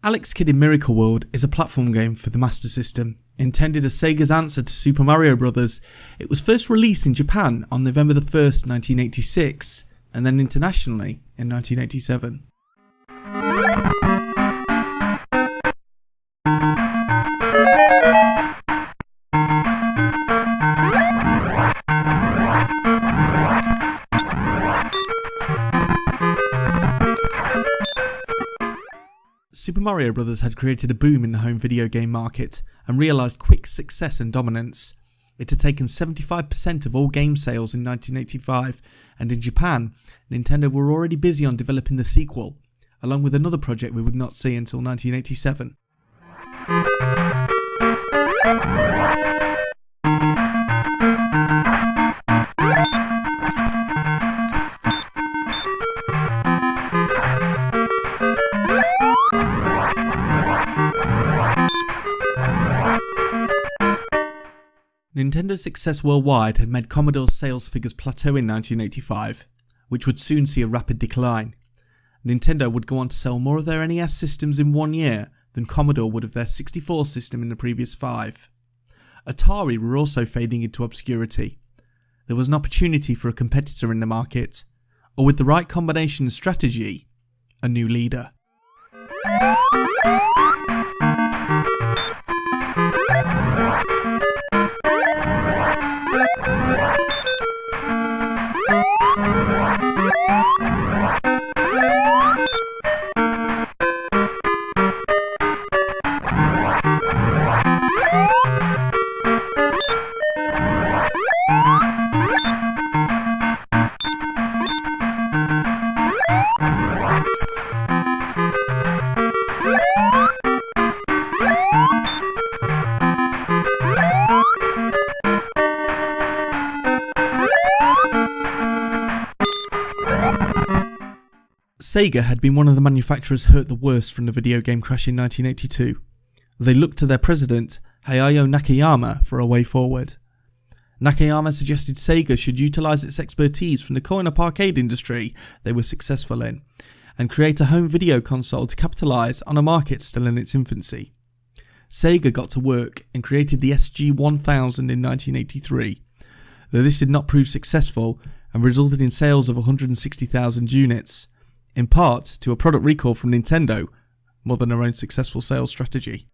Alex Kidd in Miracle World is a platform game for the Master System, intended as Sega's answer to Super Mario Bros. It was first released in Japan on November 1st, 1986, and then internationally in 1987. Super Mario Bros. Had created a boom in the home video game market and realised quick success and dominance. It had taken 75% of all game sales in 1985, and in Japan, Nintendo were already busy on developing the sequel, along with another project we would not see until 1987. Nintendo's success worldwide had made Commodore's sales figures plateau in 1985, which would soon see a rapid decline. Nintendo would go on to sell more of their NES systems in 1 year than Commodore would of their 64 system in the previous 5. Atari were also fading into obscurity. There was an opportunity for a competitor in the market, or with the right combination and strategy, a new leader. Sega had been one of the manufacturers hurt the worst from the video game crash in 1982. They looked to their president, Hayao Nakayama, for a way forward. Nakayama suggested Sega should utilise its expertise from the coin-op arcade industry they were successful in, and create a home video console to capitalise on a market still in its infancy. Sega got to work and created the SG-1000 in 1983, though this did not prove successful and resulted in sales of 160,000 units, in part to a product recall from Nintendo, more than their own successful sales strategy.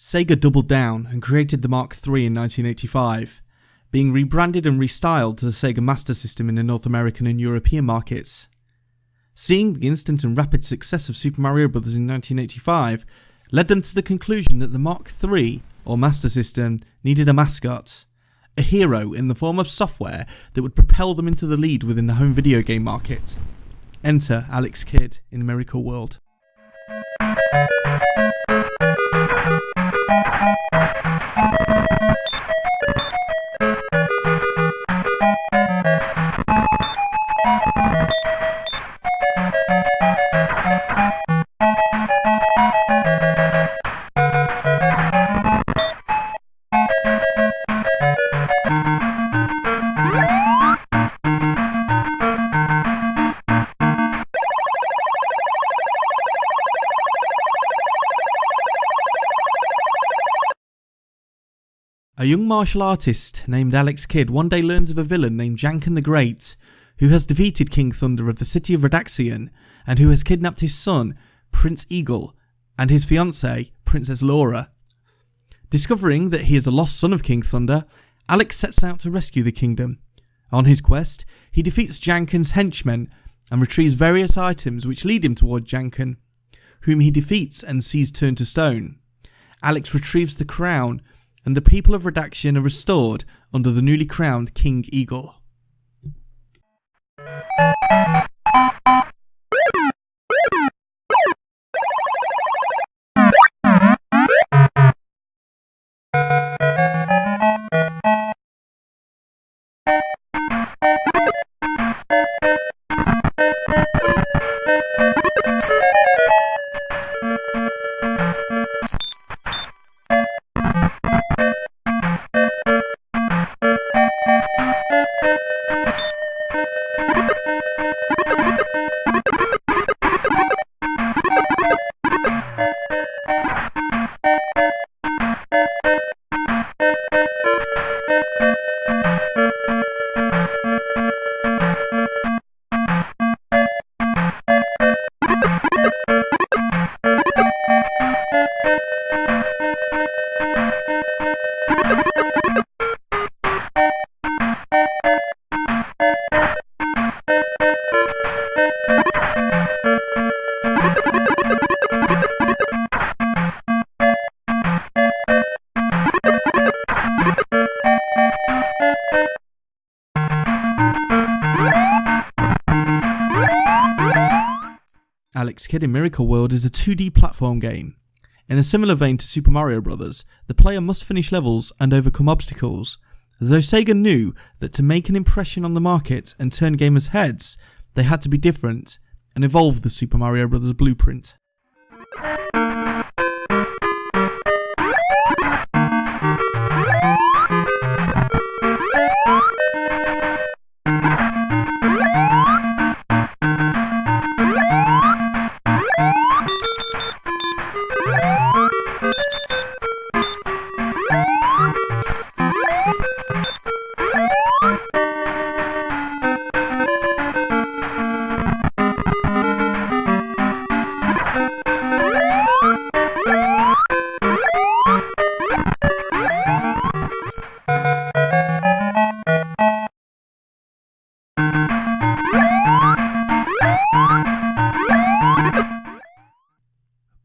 Sega doubled down and created the Mark III in 1985, being rebranded and restyled to the Sega Mater System in the North American and European markets. Seeing the instant and rapid success of Super Mario Bros. In 1985 led them to the conclusion that the Mark III, or Master System, needed a mascot, a hero in the form of software that would propel them into the lead within the home video game market. Enter Alex Kidd in Miracle World. A young martial artist named Alex Kidd one day learns of a villain named Janken the Great, who has defeated King Thunder of the city of Redaxion and who has kidnapped his son, Prince Eagle, and his fiancée, Princess Laura. Discovering that he is a lost son of King Thunder, Alex sets out to rescue the kingdom. On his quest, he defeats Janken's henchmen and retrieves various items which lead him toward Janken, whom he defeats and sees turned to stone, Alex retrieves the crown, and the people of Redaction are restored under the newly crowned King Igor. Alex Kidd in Miracle World is a 2D platform game. In a similar vein to Super Mario Bros., the player must finish levels and overcome obstacles, though Sega knew that to make an impression on the market and turn gamers' heads, they had to be different and evolve the Super Mario Bros. Blueprint.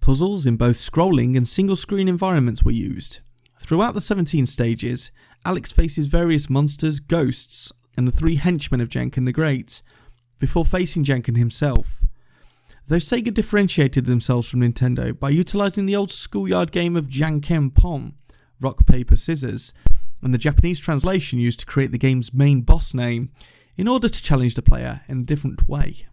Puzzles in both scrolling and single-screen environments were used. Throughout the 17 stages, Alex faces various monsters, ghosts, and the 3 henchmen of Janken the Great, before facing Janken himself. Though Sega differentiated themselves from Nintendo by utilising the old schoolyard game of jan-ken-pon, rock, paper, scissors, and the Japanese translation used to create the game's main boss name, in order to challenge the player in a different way.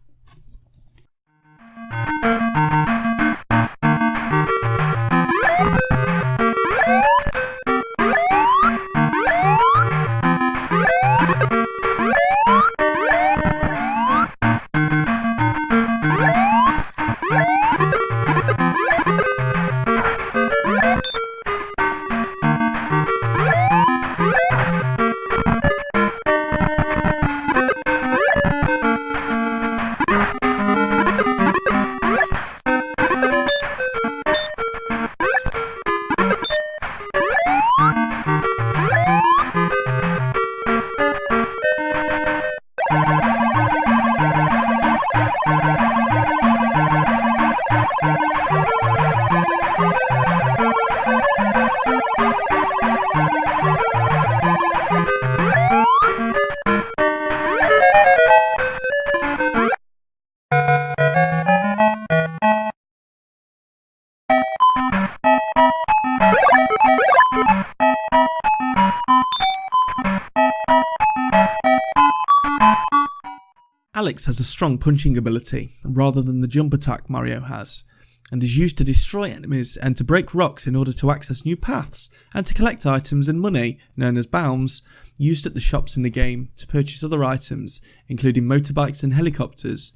Alex has a strong punching ability, rather than the jump attack Mario has, and is used to destroy enemies and to break rocks in order to access new paths and to collect items and money, known as bounds, used at the shops in the game to purchase other items, including motorbikes and helicopters.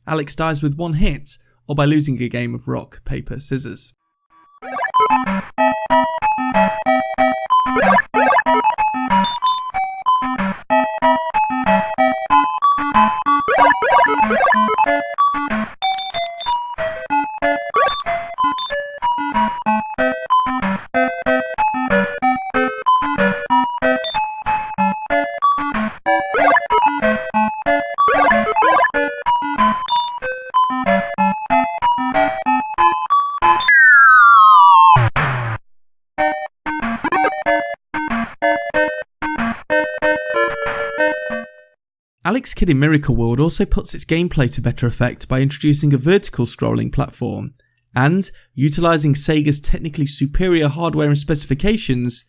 Alex dies with one hit, or by losing a game of rock, paper, scissors. next kid in Miracle World also puts its gameplay to better effect by introducing a vertical scrolling platform, and, utilising Sega's technically superior hardware and specifications,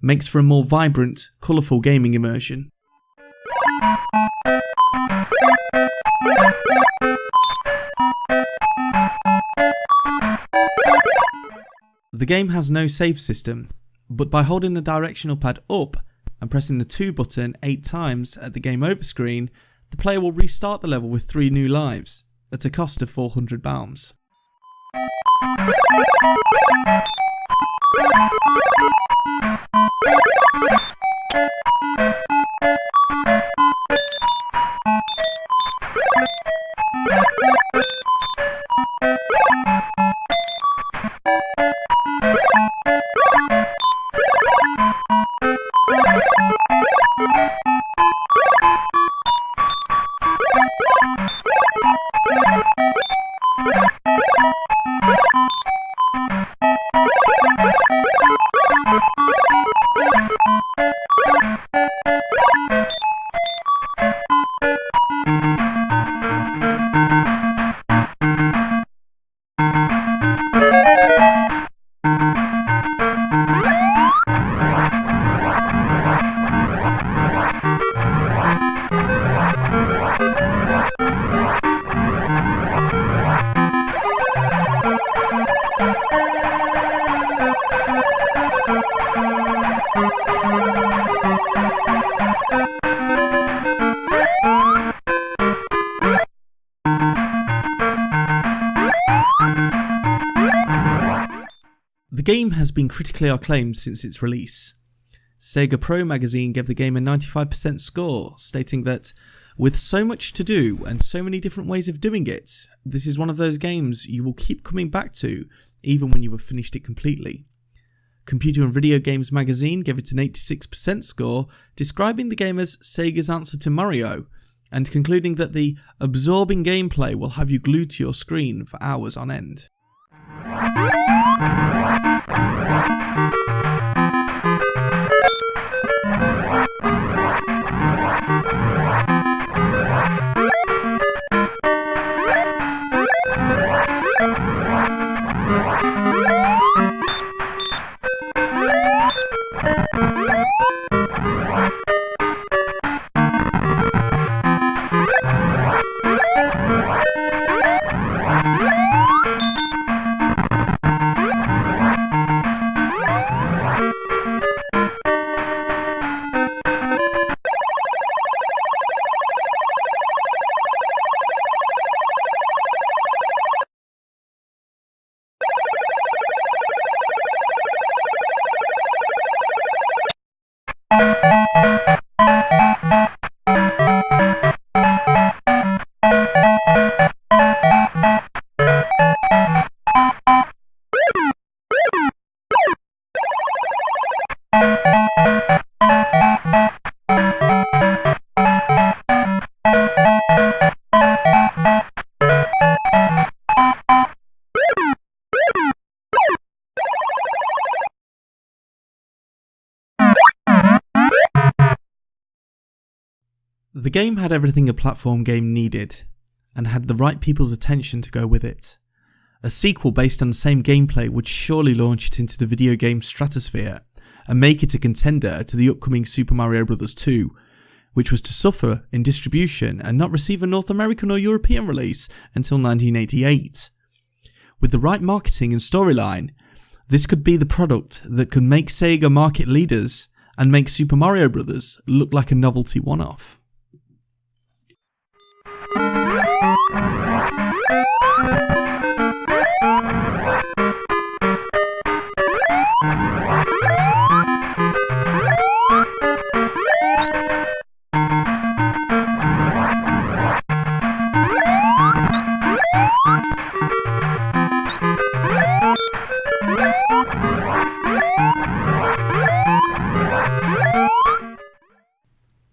makes for a more vibrant, colourful gaming immersion. The game has no save system, but by holding the directional pad up and pressing the 2 button 8 times at the game over screen, the player will restart the level with 3 new lives, at a cost of 400 pounds. The game has been critically acclaimed since its release. Sega Pro magazine gave the game a 95% score, stating that, with so much to do and so many different ways of doing it, this is one of those games you will keep coming back to, even when you have finished it completely. Computer and Video Games magazine gave it an 86% score, describing the game as Sega's answer to Mario, and concluding that the absorbing gameplay will have you glued to your screen for hours on end. The game had everything a platform game needed, and had the right people's attention to go with it. A sequel based on the same gameplay would surely launch it into the video game stratosphere, and make it a contender to the upcoming Super Mario Bros. 2, which was to suffer in distribution and not receive a North American or European release until 1988. With the right marketing and storyline, this could be the product that could make Sega market leaders and make Super Mario Bros. Look like a novelty one-off.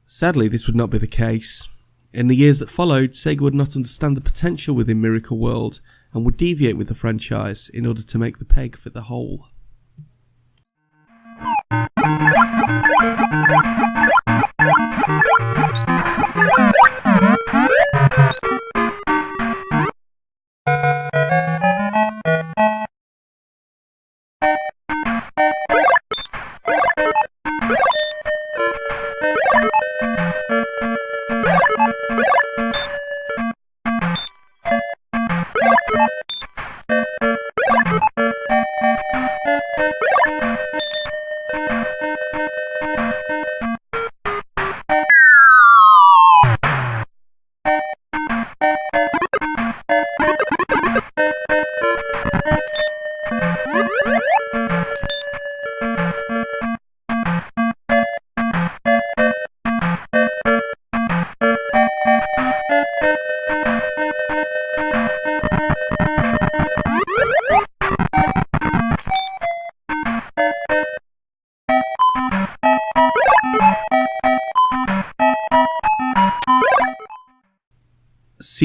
Sadly, this would not be the case. In the years that followed, Sega would not understand the potential within Miracle World and would deviate with the franchise in order to make the peg fit the hole.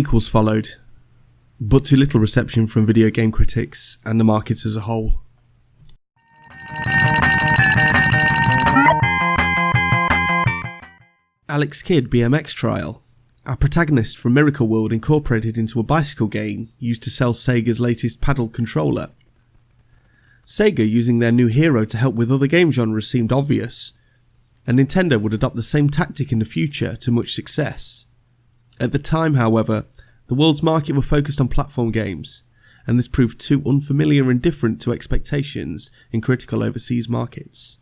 Sequels followed, but to little reception from video game critics and the market as a whole. Alex Kidd BMX Trial. Our protagonist from Miracle World incorporated into a bicycle game used to sell Sega's latest paddle controller. Sega using their new hero to help with other game genres seemed obvious, and Nintendo would adopt the same tactic in the future to much success. At the time, however, the world's market were focused on platform games, and this proved too unfamiliar and different to expectations in critical overseas markets.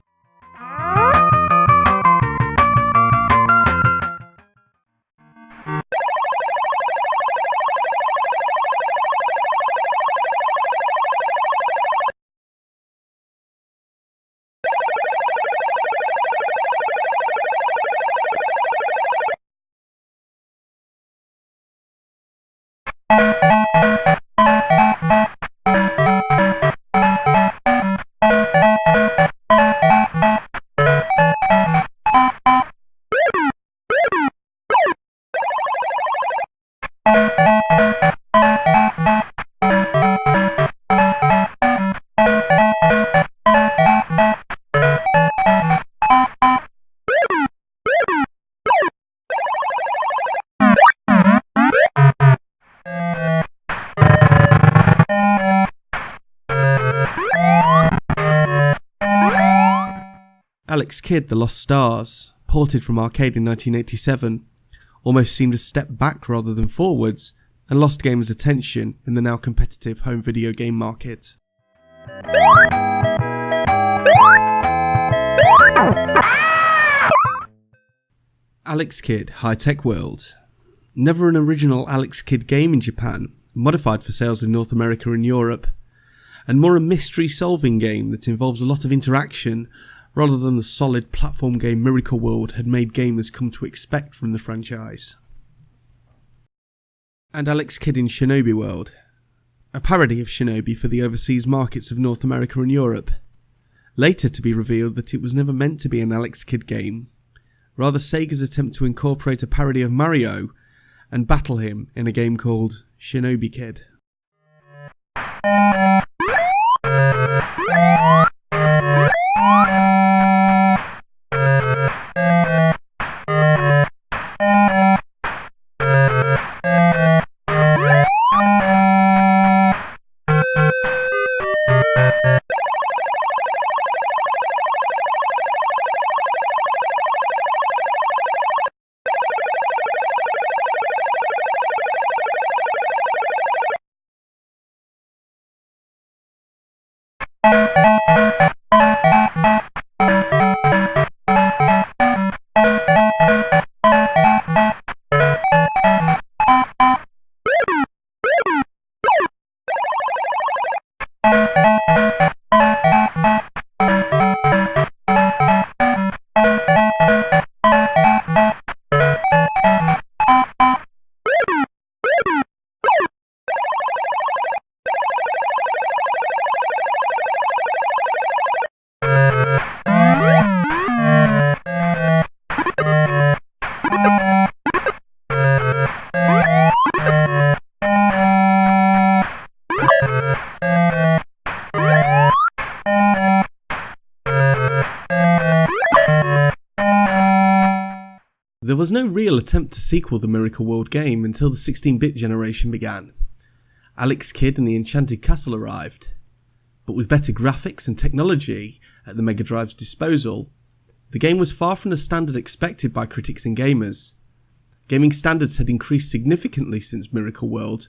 Alex Kidd The Lost Stars, ported from arcade in 1987, almost seemed a step back rather than forwards, and lost gamers' attention in the now competitive home video game market. Alex Kidd High-Tech World. Never an original Alex Kidd game in Japan, modified for sales in North America and Europe, and more a mystery-solving game that involves a lot of interaction rather than the solid platform game Miracle World had made gamers come to expect from the franchise. And Alex Kidd in Shinobi World, a parody of Shinobi for the overseas markets of North America and Europe. Later to be revealed that it was never meant to be an Alex Kidd game, rather Sega's attempt to incorporate a parody of Mario and battle him in a game called Shinobi Kid. There was no real attempt to sequel the Miracle World game until the 16-bit generation began. Alex Kidd and the Enchanted Castle arrived, but with better graphics and technology at the Mega Drive's disposal, the game was far from the standard expected by critics and gamers. Gaming standards had increased significantly since Miracle World,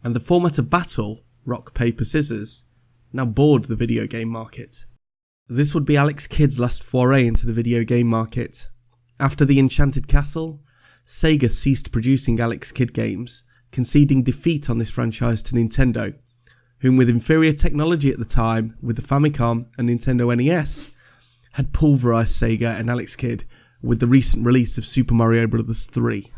and the format of battle, rock, paper, scissors, now bored the video game market. This would be Alex Kidd's last foray into the video game market. After the Enchanted Castle, Sega ceased producing Alex Kidd games, conceding defeat on this franchise to Nintendo, whom with inferior technology at the time with the Famicom and Nintendo NES, had pulverized Sega and Alex Kidd with the recent release of Super Mario Bros. 3.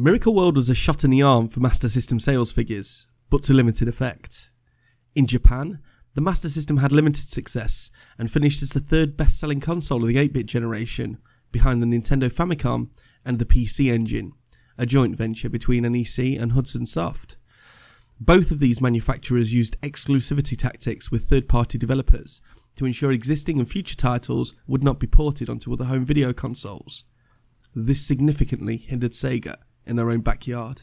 Miracle World was a shot in the arm for Master System sales figures, but to limited effect. In Japan, the Master System had limited success and finished as the third best-selling console of the 8-bit generation, behind the Nintendo Famicom and the PC Engine, a joint venture between NEC and Hudson Soft. Both of these manufacturers used exclusivity tactics with third-party developers to ensure existing and future titles would not be ported onto other home video consoles. This significantly hindered Sega in their own backyard.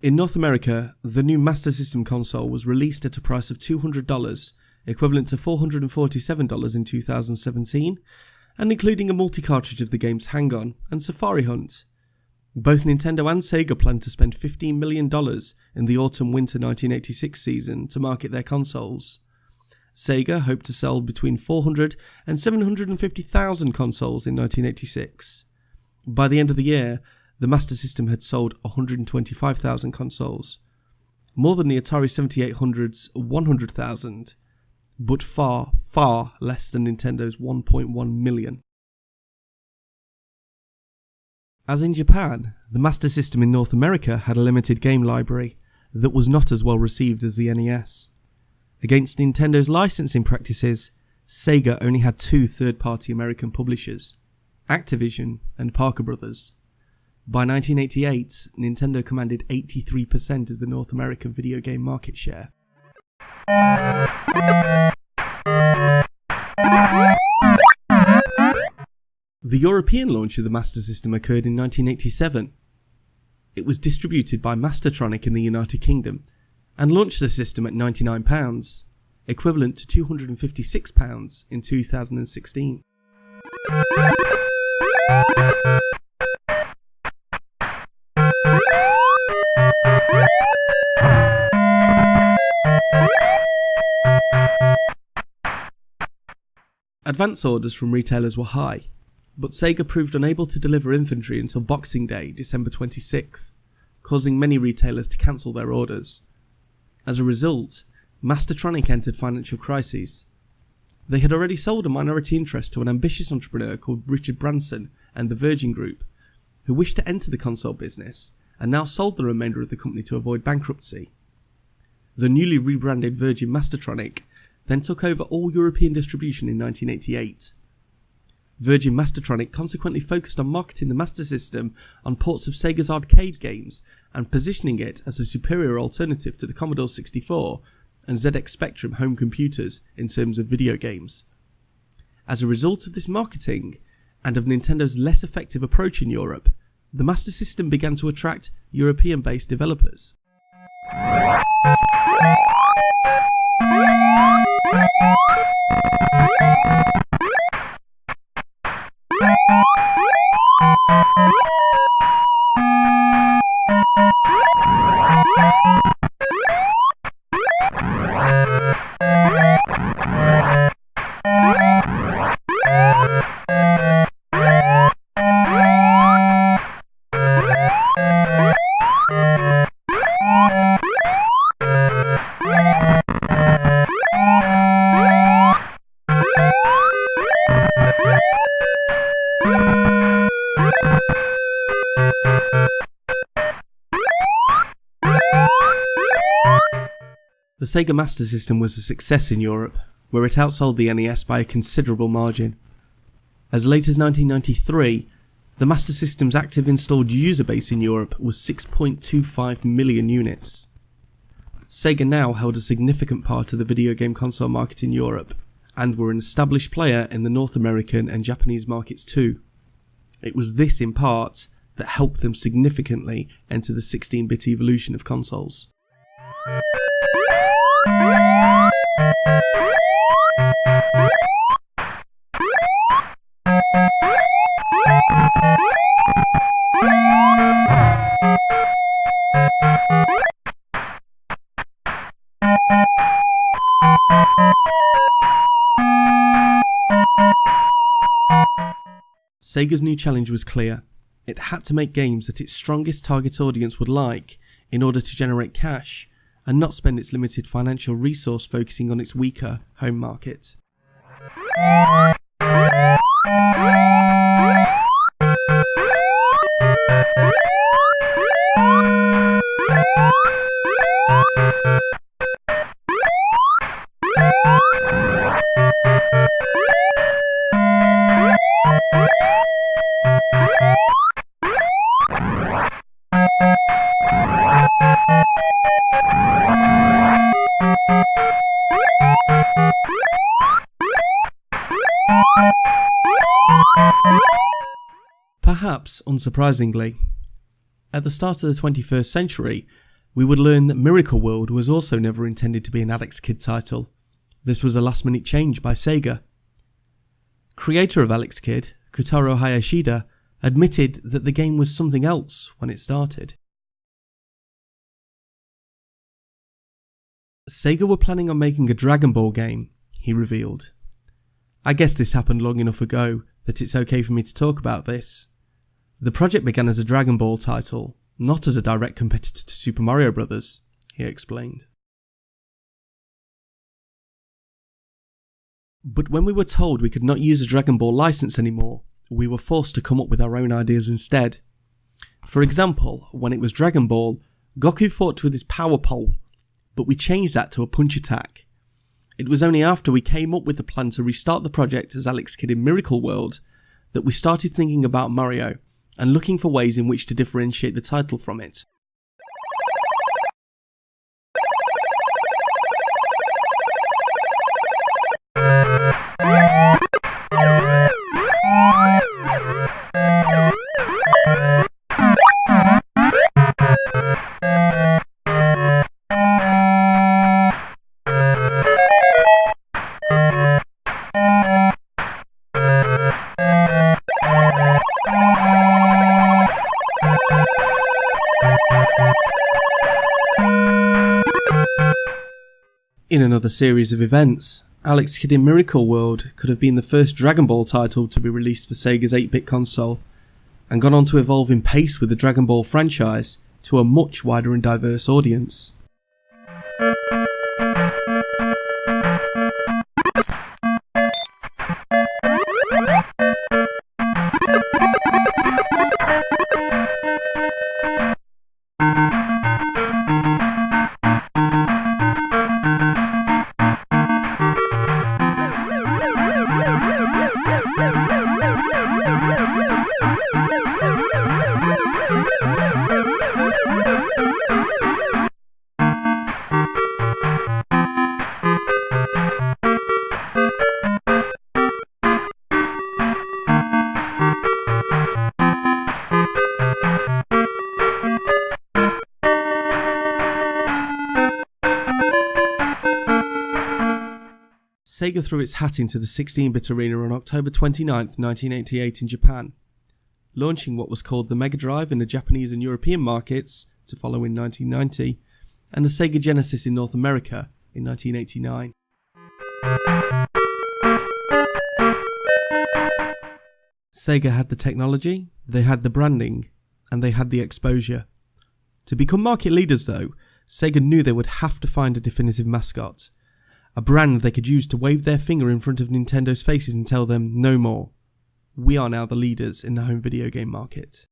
In North America, the new Master System console was released at a price of $200, equivalent to $447 in 2017, and including a multi-cartridge of the games Hang-On and Safari Hunt. Both Nintendo and Sega planned to spend $15 million in the autumn-winter 1986 season to market their consoles. Sega hoped to sell between 400 and 750,000 consoles in 1986. By the end of the year, the Master System had sold 125,000 consoles, more than the Atari 7800's 100,000, but far, far less than Nintendo's 1.1 million. As in Japan, the Master System in North America had a limited game library that was not as well received as the NES. Against Nintendo's licensing practices, Sega only had two third-party American publishers, Activision and Parker Brothers. By 1988, Nintendo commanded 83% of the North American video game market share. The European launch of the Master System occurred in 1987. It was distributed by Mastertronic in the United Kingdom and launched the system at £99, equivalent to £256 in 2016. Advance orders from retailers were high, but Sega proved unable to deliver inventory until Boxing Day, December 26th, causing many retailers to cancel their orders. As a result, Mastertronic entered financial crises. They had already sold a minority interest to an ambitious entrepreneur called Richard Branson and the Virgin Group, who wished to enter the console business, and now sold the remainder of the company to avoid bankruptcy. The newly rebranded Virgin Mastertronic then took over all European distribution in 1988. Virgin Mastertronic consequently focused on marketing the Master System on ports of Sega's arcade games and positioning it as a superior alternative to the Commodore 64 and ZX Spectrum home computers in terms of video games. As a result of this marketing, and of Nintendo's less effective approach in Europe, the Master System began to attract European-based developers. The Sega Master System was a success in Europe, where it outsold the NES by a considerable margin. As late as 1993, the Master System's active installed user base in Europe was 6.25 million units. Sega now held a significant part of the video game console market in Europe, and were an established player in the North American and Japanese markets too. It was this, in part, that helped them significantly enter the 16-bit evolution of consoles. Sega's new challenge was clear. It had to make games that its strongest target audience would like in order to generate cash, and not spend its limited financial resource focusing on its weaker home market. Perhaps unsurprisingly, at the start of the 21st century, we would learn that Miracle World was also never intended to be an Alex Kidd title. This was a last-minute change by Sega. Creator of Alex Kidd, Kotaro Hayashida, admitted that the game was something else when it started. Sega were planning on making a Dragon Ball game, he revealed. I guess this happened long enough ago that it's okay for me to talk about this. The project began as a Dragon Ball title, not as a direct competitor to Super Mario Bros., he explained. But when we were told we could not use a Dragon Ball license anymore, we were forced to come up with our own ideas instead. For example, when it was Dragon Ball, Goku fought with his power pole, but we changed that to a punch attack. It was only after we came up with the plan to restart the project as Alex Kidd in Miracle World that we started thinking about Mario and looking for ways in which to differentiate the title from it. In another series of events, Alex Kidd in Miracle World could have been the first Dragon Ball title to be released for Sega's 8-bit console, and gone on to evolve in pace with the Dragon Ball franchise to a much wider and diverse audience. Sega threw its hat into the 16-bit arena on October 29, 1988 in Japan, launching what was called the Mega Drive in the Japanese and European markets to follow in 1990, and the Sega Genesis in North America in 1989. Sega had the technology, they had the branding, and they had the exposure. To become market leaders though, Sega knew they would have to find a definitive mascot, a brand they could use to wave their finger in front of Nintendo's faces and tell them, no more. We are now the leaders in the home video game market.